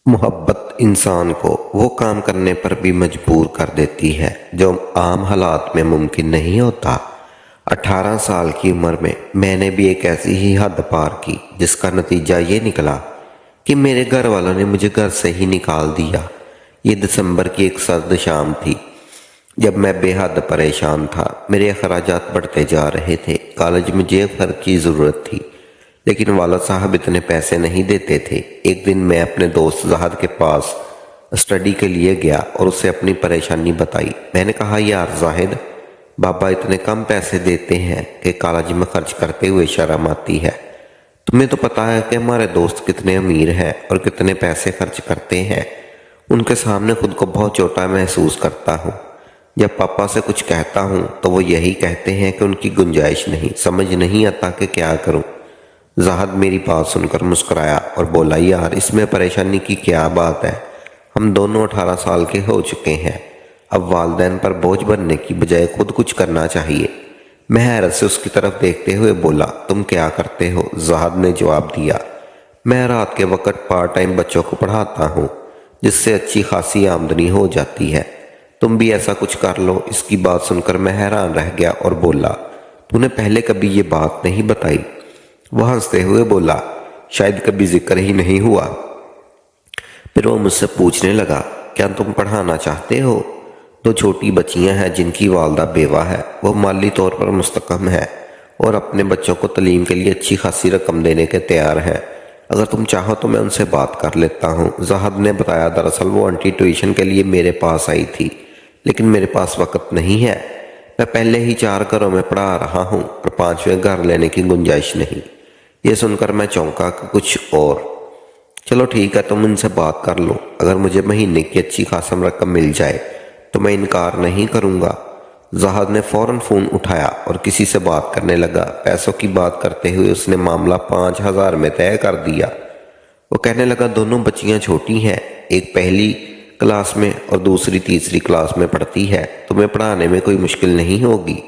محبت انسان کو وہ کام کرنے پر بھی مجبور کر دیتی ہے جو عام حالات میں ممکن نہیں ہوتا۔ 18 سال کی عمر میں میں نے بھی ایک ایسی ہی حد پار کی جس کا نتیجہ یہ نکلا کہ میرے گھر والوں نے مجھے گھر سے ہی نکال دیا۔ یہ دسمبر کی ایک سرد شام تھی جب میں بے حد پریشان تھا۔ میرے اخراجات بڑھتے جا رہے تھے۔ کالج میں جیب خرچ کی ضرورت تھی لیکن والد صاحب اتنے پیسے نہیں دیتے تھے۔ ایک دن میں اپنے دوست زاہد کے پاس اسٹڈی کے لیے گیا اور اسے اپنی پریشانی بتائی۔ میں نے کہا، یار زاہد، بابا اتنے کم پیسے دیتے ہیں کہ کالج میں خرچ کرتے ہوئے شرم آتی ہے۔ تمہیں تو پتا ہے کہ ہمارے دوست کتنے امیر ہیں اور کتنے پیسے خرچ کرتے ہیں۔ ان کے سامنے خود کو بہت چھوٹا محسوس کرتا ہوں۔ جب پاپا سے کچھ کہتا ہوں تو وہ یہی کہتے ہیں کہ ان کی گنجائش نہیں، سمجھ نہیں آتا کہ کیا کروں۔ زاہد میری بات سن کر مسکرایا اور بولا، یار اس میں پریشانی کی کیا بات ہے؟ ہم دونوں 18 سال کے ہو چکے ہیں۔ اب والدین پر بوجھ بننے کی بجائے خود کچھ کرنا چاہیے۔ میں حیرت سے اس کی طرف دیکھتے ہوئے بولا، تم کیا کرتے ہو؟ زاہد نے جواب دیا، میں رات کے وقت پارٹ ٹائم بچوں کو پڑھاتا ہوں جس سے اچھی خاصی آمدنی ہو جاتی ہے۔ تم بھی ایسا کچھ کر لو۔ اس کی بات سن کر میں حیران رہ گیا اور بولا، تو نے پہلے کبھی یہ بات نہیں بتائی؟ وہ ہنستے ہوئے بولا، شاید کبھی ذکر ہی نہیں ہوا۔ پھر وہ مجھ سے پوچھنے لگا، کیا تم پڑھانا چاہتے ہو؟ 2 چھوٹی بچیاں ہیں جن کی والدہ بیوہ ہے۔ وہ مالی طور پر مستحکم ہے اور اپنے بچوں کو تعلیم کے لیے اچھی خاصی رقم دینے کے تیار ہیں۔ اگر تم چاہو تو میں ان سے بات کر لیتا ہوں۔ زاہد نے بتایا، دراصل وہ آنٹی ٹیوشن کے لیے میرے پاس آئی تھی لیکن میرے پاس وقت نہیں ہے۔ میں پہلے ہی 4 گھروں میں پڑھا رہا ہوں اور 5ویں گھر لینے کی گنجائش نہیں۔ یہ سن کر میں چونکا کہ کچھ اور۔ چلو ٹھیک ہے، تم ان سے بات کر لو۔ اگر مجھے مہینے کی اچھی خاصی رقم مل جائے تو میں انکار نہیں کروں گا۔ زاہد نے فوراً فون اٹھایا اور کسی سے بات کرنے لگا۔ پیسوں کی بات کرتے ہوئے اس نے معاملہ 5000 میں طے کر دیا۔ وہ کہنے لگا، دونوں بچیاں چھوٹی ہیں، ایک پہلی کلاس میں اور دوسری تیسری کلاس میں پڑھتی ہے۔ تمہیں پڑھانے میں کوئی مشکل نہیں ہوگی۔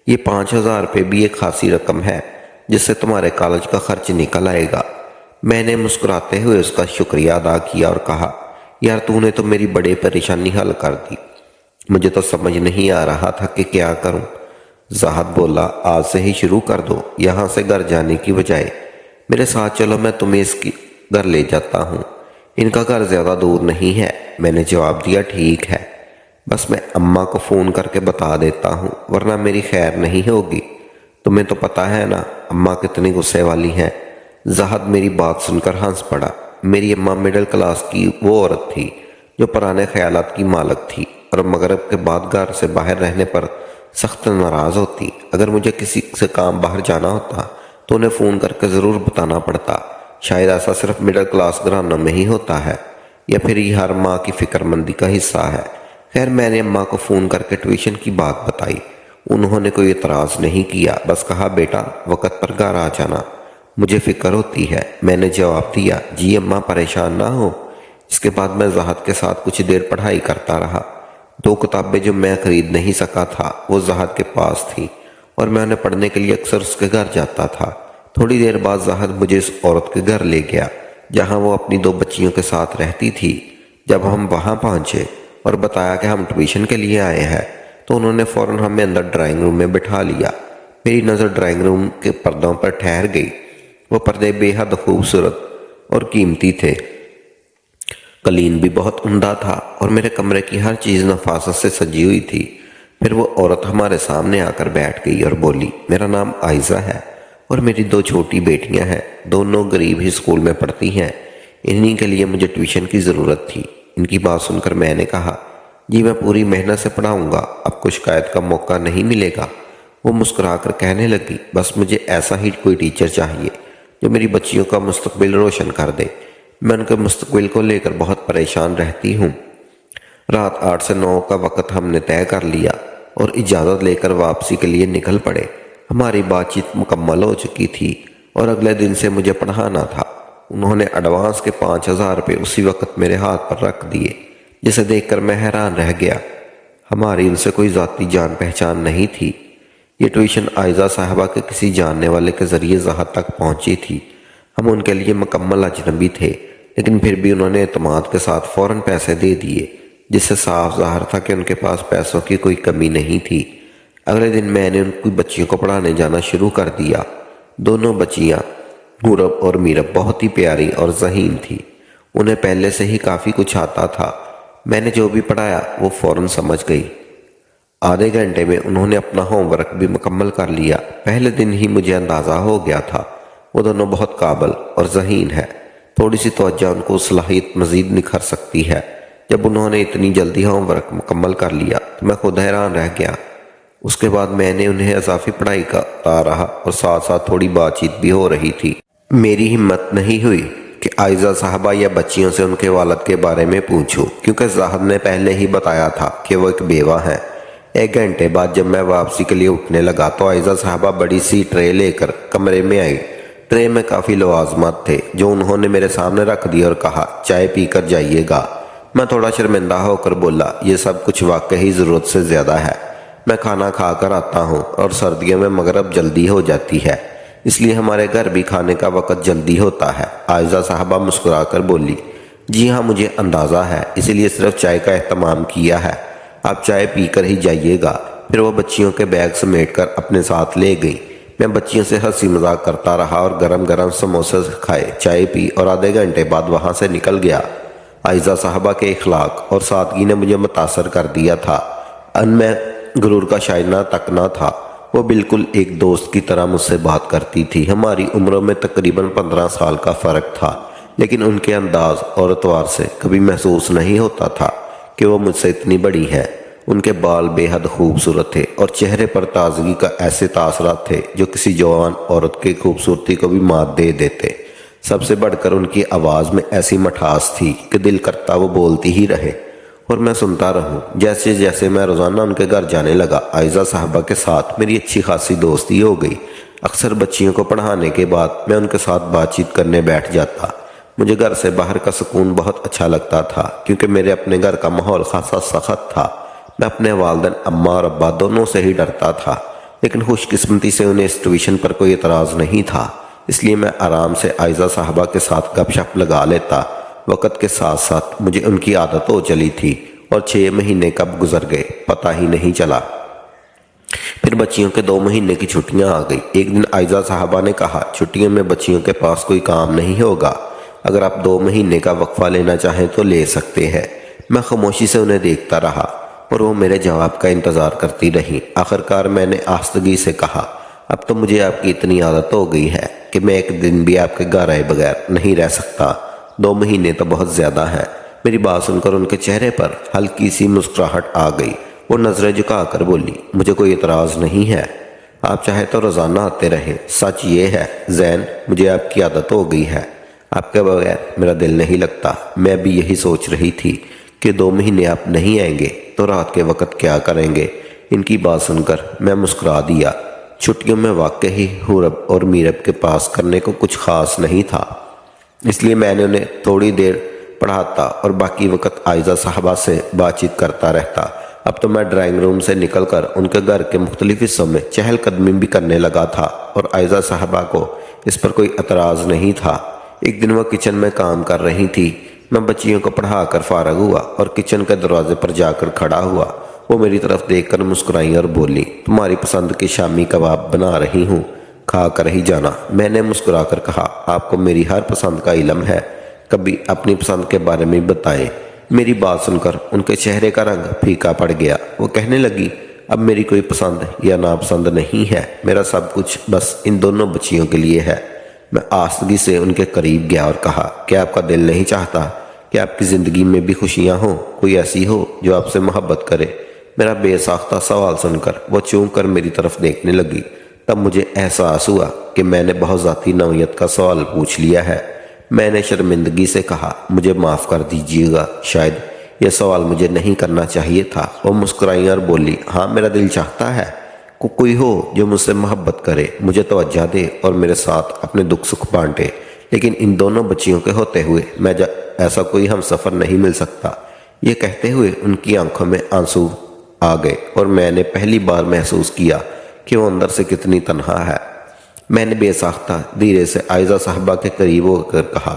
یہ 5000 روپے بھی ایک خاصی رقم ہے جس سے تمہارے کالج کا خرچ نکل آئے گا۔ میں نے مسکراتے ہوئے اس کا شکریہ ادا کیا اور کہا، یار تو نے تو میری بڑی پریشانی حل کر دی۔ مجھے تو سمجھ نہیں آ رہا تھا کہ کیا کروں۔ زاہد بولا، آج سے ہی شروع کر دو۔ یہاں سے گھر جانے کی بجائے میرے ساتھ چلو، میں تمہیں اس کی گھر لے جاتا ہوں۔ ان کا گھر زیادہ دور نہیں ہے۔ میں نے جواب دیا، ٹھیک ہے، بس میں اماں کو فون کر کے بتا دیتا ہوں ورنہ میری خیر نہیں ہوگی۔ تمہیں تو پتا ہے نا اماں کتنی غصے والی ہیں۔ زاہد میری بات سن کر ہنس پڑا۔ میری اماں مڈل کلاس کی وہ عورت تھی جو پرانے خیالات کی مالک تھی اور مغرب کے بعد گھر سے باہر رہنے پر سخت ناراض ہوتی۔ اگر مجھے کسی سے کام باہر جانا ہوتا تو انہیں فون کر کے ضرور بتانا پڑتا۔ شاید ایسا صرف مڈل کلاس گھرانوں میں ہی ہوتا ہے یا پھر یہ ہر ماں کی فکر مندی کا حصہ ہے۔ خیر، میں نے اماں کو فون کر کے ٹیوشن کی بات بتائی۔ انہوں نے کوئی اعتراض نہیں کیا، بس کہا، بیٹا وقت پر گھر آ جانا، مجھے فکر ہوتی ہے۔ میں نے جواب دیا، جی اماں پریشان نہ ہو۔ اس کے بعد میں زاہد کے ساتھ کچھ دیر پڑھائی کرتا رہا۔ 2 کتابیں جو میں خرید نہیں سکا تھا وہ زاہد کے پاس تھیں اور میں انہیں پڑھنے کے لیے اکثر اس کے گھر جاتا تھا۔ تھوڑی دیر بعد زاہد مجھے اس عورت کے گھر لے گیا جہاں وہ اپنی 2 بچیوں کے ساتھ رہتی تھی۔ جب ہم وہاں پہنچے اور بتایا کہ ہم ٹیوشن کے لیے آئے ہیں تو انہوں نے فوراً ہمیں اندر ڈرائنگ روم میں بٹھا لیا۔ میری نظر ڈرائنگ روم کے پردوں پر ٹھہر گئی۔ وہ پردے بے حد خوبصورت اور قیمتی تھے۔ قالین بھی بہت عمدہ تھا اور میرے کمرے کی ہر چیز نفاست سے سجی ہوئی تھی۔ پھر وہ عورت ہمارے سامنے آ کر بیٹھ گئی اور بولی، میرا نام عائزہ ہے اور میری 2 چھوٹی بیٹیاں ہیں، دونوں غریب ہی اسکول میں پڑھتی ہیں۔ انہی کے لیے مجھے ٹیوشن کی ضرورت تھی۔ ان کی بات سن کر میں نے کہا، جی میں پوری محنت سے پڑھاؤں گا، اب کو شکایت کا موقع نہیں ملے گا۔ وہ مسکرا کر کہنے لگی، بس مجھے ایسا ہی کوئی ٹیچر چاہیے جو میری بچیوں کا مستقبل روشن کر دے۔ میں ان کے مستقبل کو لے کر بہت پریشان رہتی ہوں۔ رات 8 سے 9 کا وقت ہم نے طے کر لیا اور اجازت لے کر واپسی کے لیے نکل پڑے۔ ہماری بات چیت مکمل ہو چکی تھی اور اگلے دن سے مجھے پڑھانا تھا۔ انہوں نے ایڈوانس کے 5000 روپے اسی وقت میرے ہاتھ پر رکھ دیے، جسے دیکھ کر میں حیران رہ گیا۔ ہماری ان سے کوئی ذاتی جان پہچان نہیں تھی۔ یہ ٹیوشن عائزہ صاحبہ کے کسی جاننے والے کے ذریعے زاہد تک پہنچی تھی۔ ہم ان کے لیے مکمل اجنبی تھے۔ لیکن پھر بھی انہوں نے اعتماد کے ساتھ فوراً پیسے دے دیے، جس سے صاف ظاہر تھا کہ ان کے پاس پیسوں کی کوئی کمی نہیں تھی۔ اگلے دن میں نے ان کی بچیوں کو پڑھانے جانا شروع کر دیا۔ دونوں بچیاں حورب اور میرب بہت ہی پیاری اور ذہین تھی۔ انہیں پہلے سے ہی کافی کچھ آتا تھا۔ میں نے جو بھی پڑھایا وہ فوراً سمجھ گئی۔ آدھے گھنٹے میں انہوں نے اپنا ہوم ورک بھی مکمل کر لیا۔ پہلے دن ہی مجھے اندازہ ہو گیا تھا وہ دونوں بہت قابل اور ذہین ہے۔ تھوڑی سی توجہ ان کو صلاحیت مزید نکھر سکتی ہے۔ جب انہوں نے اتنی جلدی ہوم ورک مکمل کر لیا تو میں خود حیران رہ گیا۔ اس کے بعد میں نے انہیں اضافی پڑھائی کرتا رہا اور ساتھ ساتھ تھوڑی بات چیت بھی ہو رہی تھی۔ میری ہمت نہیں ہوئی کہ عائزہ صاحبہ یا بچیوں سے ان کے والد کے بارے میں پوچھوں، کیونکہ زاہد نے پہلے ہی بتایا تھا کہ وہ ایک بیوہ ہے۔ ایک گھنٹے بعد جب میں واپسی کے لیے اٹھنے لگا تو عائزہ صاحبہ بڑی سی ٹرے لے کر کمرے میں آئی۔ ٹرے میں کافی لوازمات تھے جو انہوں نے میرے سامنے رکھ دی اور کہا، چائے پی کر جائیے گا۔ میں تھوڑا شرمندہ ہو کر بولا، یہ سب کچھ واقعی ضرورت سے زیادہ ہے۔ میں کھانا کھا کر آتا ہوں اور سردیوں میں مغرب جلدی ہو جاتی ہے، اس لیے ہمارے گھر بھی کھانے کا وقت جلدی ہوتا ہے۔ عائزہ صاحبہ مسکرا کر بولی، جی ہاں مجھے اندازہ ہے، اسی لیے صرف چائے کا اہتمام کیا ہے، آپ چائے پی کر ہی جائیے گا۔ پھر وہ بچیوں کے بیگ سمیٹ کر اپنے ساتھ لے گئی۔ میں بچیوں سے ہنسی مذاق کرتا رہا اور گرم گرم سموسے کھائے، چائے پی اور آدھے گھنٹے بعد وہاں سے نکل گیا۔ عائزہ صاحبہ کے اخلاق اور سادگی نے مجھے متاثر کر دیا تھا۔ ان میں غرور کا شائنہ تک نہ تھا۔ وہ بالکل ایک دوست کی طرح مجھ سے بات کرتی تھی۔ ہماری عمروں میں تقریباً 15 سال کا فرق تھا، لیکن ان کے انداز اور اتوار سے کبھی محسوس نہیں ہوتا تھا کہ وہ مجھ سے اتنی بڑی ہے۔ ان کے بال بے حد خوبصورت تھے اور چہرے پر تازگی کا ایسے تاثرات تھے جو کسی جوان عورت کی خوبصورتی کو بھی مات دے دیتے۔ سب سے بڑھ کر ان کی آواز میں ایسی مٹھاس تھی کہ دل کرتا وہ بولتی ہی رہے اور میں سنتا رہوں۔ جیسے جیسے میں روزانہ ان کے گھر جانے لگا، عائزہ صاحبہ کے ساتھ میری اچھی خاصی دوستی ہو گئی۔ اکثر بچیوں کو پڑھانے کے بعد میں ان کے ساتھ بات چیت کرنے بیٹھ جاتا۔ مجھے گھر سے باہر کا سکون بہت اچھا لگتا تھا، کیونکہ میرے اپنے گھر کا ماحول خاصا سخت تھا۔ میں اپنے والدین اماں اور ابا دونوں سے ہی ڈرتا تھا، لیکن خوش قسمتی سے انہیں اس ٹیوشن پر کوئی اعتراض نہیں تھا، اس لیے میں آرام سے عائزہ صاحبہ کے ساتھ گپ شپ لگا لیتا۔ وقت کے ساتھ ساتھ مجھے ان کی عادت ہو چلی تھی اور 6 مہینے کب گزر گئے پتہ ہی نہیں چلا۔ پھر بچیوں کے 2 مہینے کی چھٹیاں آ گئی۔ ایک دن عائزہ صاحبہ نے کہا، چھٹیوں میں بچیوں کے پاس کوئی کام نہیں ہوگا، اگر آپ 2 مہینے کا وقفہ لینا چاہیں تو لے سکتے ہیں۔ میں خاموشی سے انہیں دیکھتا رہا اور وہ میرے جواب کا انتظار کرتی رہی۔ آخرکار میں نے آہستگی سے کہا، اب تو مجھے آپ کی اتنی عادت ہو گئی ہے کہ میں ایک دن بھی آپ کے گھر آئے بغیر نہیں رہ سکتا۔ 2 مہینے تو بہت زیادہ ہیں۔ میری بات سن کر ان کے چہرے پر ہلکی سی مسکراہٹ آ گئی۔ وہ نظریں جھکا کر بولی، مجھے کوئی اعتراض نہیں ہے، آپ چاہے تو روزانہ آتے رہیں۔ سچ یہ ہے زین، مجھے آپ کی عادت ہو گئی ہے، آپ کے بغیر میرا دل نہیں لگتا۔ میں بھی یہی سوچ رہی تھی کہ 2 مہینے آپ نہیں آئیں گے تو رات کے وقت کیا کریں گے۔ ان کی بات سن کر میں مسکرا دیا۔ چھٹیوں میں واقعی حورب اور میرب کے پاس کرنے کو کچھ خاص نہیں تھا، اس لیے میں نے انہیں تھوڑی دیر پڑھاتا اور باقی وقت عائزہ صاحبہ سے بات چیت کرتا رہتا۔ اب تو میں ڈرائنگ روم سے نکل کر ان کے گھر کے مختلف حصوں میں چہل قدمی بھی کرنے لگا تھا اور عائزہ صاحبہ کو اس پر کوئی اعتراض نہیں تھا۔ ایک دن وہ کچن میں کام کر رہی تھی۔ میں بچیوں کو پڑھا کر فارغ ہوا اور کچن کے دروازے پر جا کر کھڑا ہوا۔ وہ میری طرف دیکھ کر مسکرائیں اور بولی، تمہاری پسند کے شامی کباب بنا رہی ہوں، کھا کر ہی جانا۔ میں نے مسکرا کر کہا، آپ کو میری ہر پسند کا علم ہے، کبھی اپنی پسند کے بارے میں بتائیں۔ میری بات سن کر ان کے چہرے کا رنگ پھیکا پڑ گیا۔ وہ کہنے لگی، اب میری کوئی پسند یا ناپسند نہیں ہے، میرا سب کچھ بس ان دونوں بچیوں کے لیے ہے۔ میں آہستگی سے ان کے قریب گیا اور کہا، کیا آپ کا دل نہیں چاہتا کہ آپ کی زندگی میں بھی خوشیاں ہوں، کوئی ایسی ہو جو آپ سے محبت کرے؟ میرا بے ساختہ سوال سن کر وہ چونک کر میری طرف دیکھنے لگی۔ تب مجھے احساس ہوا کہ میں نے بہت ذاتی نوعیت کا سوال پوچھ لیا ہے۔ میں نے شرمندگی سے کہا، مجھے معاف کر دیجیے گا، شاید یہ سوال مجھے نہیں کرنا چاہیے تھا۔ وہ مسکرائی اور بولی، ہاں میرا دل چاہتا ہے کوئی ہو جو مجھ سے محبت کرے، مجھے توجہ دے اور میرے ساتھ اپنے دکھ سکھ بانٹے، لیکن ان دونوں بچیوں کے ہوتے ہوئے میں ایسا کوئی ہم سفر نہیں مل سکتا۔ یہ کہتے ہوئے ان کی آنکھوں میں آنسو آ گئے اور میں نے پہلی بار محسوس کیا کہ وہ اندر سے کتنی تنہا ہے۔ میں نے بے ساختہ دھیرے سے عائزہ صاحبہ کے قریب ہو کر کہا،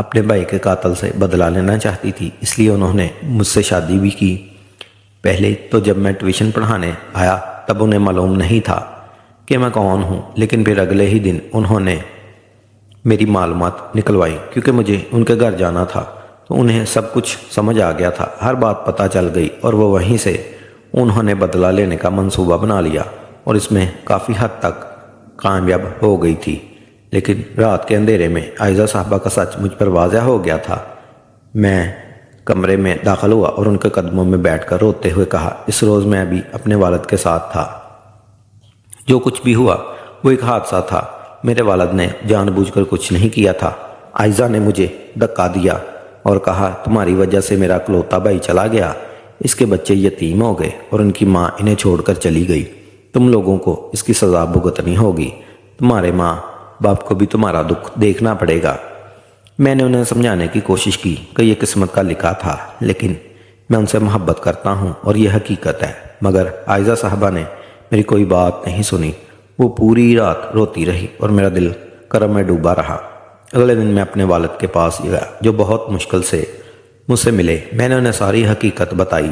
اپنے بھائی کے قاتل سے بدلہ لینا چاہتی تھی، اس لیے انہوں نے مجھ سے شادی بھی کی۔ پہلے تو جب میں ٹیوشن پڑھانے آیا تب انہیں معلوم نہیں تھا کہ میں کون ہوں، لیکن پھر اگلے ہی دن انہوں نے میری معلومات نکلوائی۔ کیونکہ مجھے ان کے گھر جانا تھا تو انہیں سب کچھ سمجھ آ گیا تھا، ہر بات پتہ چل گئی، اور وہ وہیں سے انہوں نے بدلہ لینے کا منصوبہ بنا لیا اور اس میں کافی حد تک کامیاب ہو گئی تھی۔ لیکن رات کے اندھیرے میں عائزہ صاحبہ کا سچ مجھ پر واضح ہو گیا تھا۔ میں کمرے میں داخل ہوا اور ان کے قدموں میں بیٹھ کر روتے ہوئے کہا، اس روز میں ابھی اپنے والد کے ساتھ تھا۔ جو کچھ بھی ہوا وہ ایک حادثہ تھا، میرے والد نے جان بوجھ کر کچھ نہیں کیا تھا۔ عائزہ نے مجھے دھکا دیا اور کہا، تمہاری وجہ سے میرا اکلوتا بھائی چلا گیا، اس کے بچے یتیم ہو گئے اور ان کی ماں انہیں چھوڑ کر چلی گئی، تم لوگوں کو اس کی سزا بھگتنی ہوگی، تمہارے ماں باپ کو بھی تمہارا دکھ دیکھنا پڑے گا۔ میں نے انہیں سمجھانے کی کوشش کی کہ یہ قسمت کا لکھا تھا، لیکن میں ان سے محبت کرتا ہوں اور یہ حقیقت ہے۔ مگر عائزہ صاحبہ نے میری کوئی بات نہیں سنی، وہ پوری رات روتی رہی اور میرا دل کرم میں ڈوبا رہا۔ اگلے دن میں اپنے والد کے پاس گیا جو بہت مشکل سے مجھ سے ملے۔ میں نے انہیں ساری حقیقت بتائی۔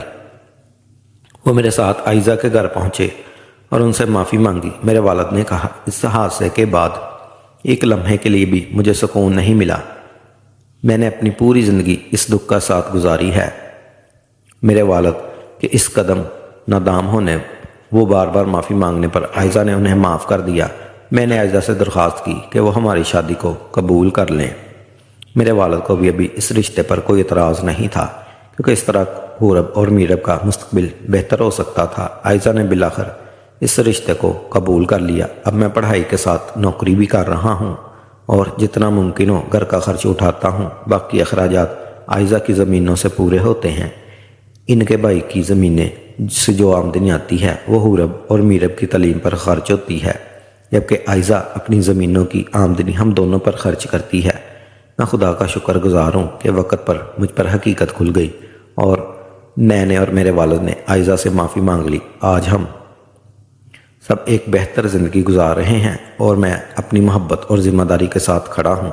وہ میرے ساتھ عائزہ کے گھر پہنچے اور ان سے معافی مانگی۔ میرے والد نے کہا، اس حادثے کے بعد ایک لمحے کے لیے بھی مجھے سکون نہیں ملا، میں نے اپنی پوری زندگی اس دکھ کا ساتھ گزاری ہے۔ میرے والد کے اس قدم نادام ہونے، وہ بار بار معافی مانگنے پر عائزہ نے انہیں معاف کر دیا۔ میں نے عائزہ سے درخواست کی کہ وہ ہماری شادی کو قبول کر لیں۔ میرے والد کو بھی ابھی اس رشتے پر کوئی اعتراض نہیں تھا، کیونکہ اس طرح حورب اور میرب کا مستقبل بہتر ہو سکتا تھا۔ عائزہ نے بالآخر اس رشتے کو قبول کر لیا۔ اب میں پڑھائی کے ساتھ نوکری بھی کر رہا ہوں اور جتنا ممکن ہو گھر کا خرچ اٹھاتا ہوں، باقی اخراجات عائزہ کی زمینوں سے پورے ہوتے ہیں۔ ان کے بھائی کی زمینیں سے جو آمدنی آتی ہے وہ حورب اور میرب کی تعلیم پر خرچ ہوتی ہے، جبکہ عائزہ اپنی زمینوں کی آمدنی ہم دونوں پر خرچ کرتی ہے۔ میں خدا کا شکر گزار ہوں کہ وقت پر مجھ پر حقیقت کھل گئی اور میں نے اور میرے والد نے عائزہ سے معافی مانگ لی۔ آج ہم سب ایک بہتر زندگی گزار رہے ہیں اور میں اپنی محبت اور ذمہ داری کے ساتھ کھڑا ہوں۔